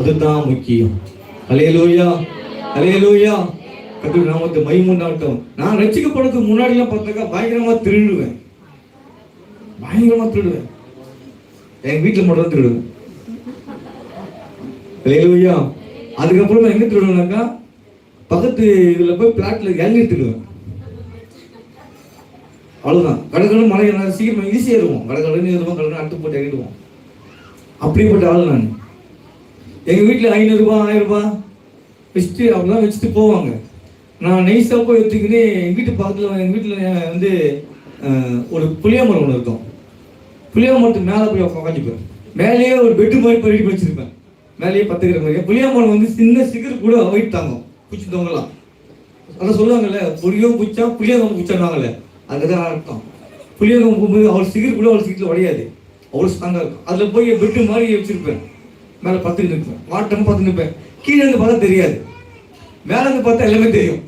அதுதான் முக்கியம். அல்லேலூயா, அல்லேலூயா. கர்த்தருடைய நாமத்துக்கு மகிமை உண்டாகட்டும். நான் ரட்சிக்கப்படுறதுக்கு முன்னாடிலாம் பார்த்தாக்கா பயங்கரமா திருடுவேன். எங்க வீட்டில் மட்டும் தான் திருடுவேன். அல்லேலூயா. அதுக்கப்புறமா எங்க திருடுவேனாக்கா பக்கத்து இதுல போய் பிளாட்ல இளநீர் திருடுவேன். அவ்வளவுதான். கடற்கடை மழை சீக்கிரம் ஈஸியா இருக்கும். கடற்கடை ஏறுவோம், கடற்கடை அடுத்து போட்டு இறங்கிடுவோம். அப்படிப்பட்ட ஆள் நான். எங்கள் வீட்டில் 500 ரூபாய் 1000 ரூபாய் வச்சுட்டு அப்படிலாம் வச்சுட்டு போவாங்க. நான் நைஸாக போய் எடுத்துக்கின்னு எங்கள் வீட்டு பக்கத்தில் எங்கள் வீட்டில் வந்து ஒரு புளிய மரம் ஒன்று இருக்கும். புளிய மரத்துக்கு மேலே போய் உட்காந்துப்பேன். மேலேயே ஒரு பெட்டு மாதிரி போய் ரெடி பண்ணி வச்சுருப்பேன். மேலேயே பத்துக்கிற மாதிரி. புளிய மரம் வந்து சின்ன சிகர் கூட வெயிட் தாங்கும். பூச்சி தவங்கலாம் அதான் சொல்லுவாங்கல்ல, புளியம் பூச்சா புளியகம் பூச்சாடுவாங்கல்ல, அதுதான் அர்த்தம். புளியகம் போகும்போது அவள் சிகர் கூட அவள் சீக்கிரம் உடையாது, அவ்வளோ ஸ்ட்ராங்காக இருக்கும். அதில் போய் பெட்டு மாதிரி வச்சுருப்பேன். மேலே பத்துக்கிட்டு இருப்பேன். வாட்டம் பார்த்துன்னு இருப்பேன். கீழே இருந்து பார்த்தா தெரியாது, மேலே இருந்து பார்த்தா எல்லாமே தெரியும்.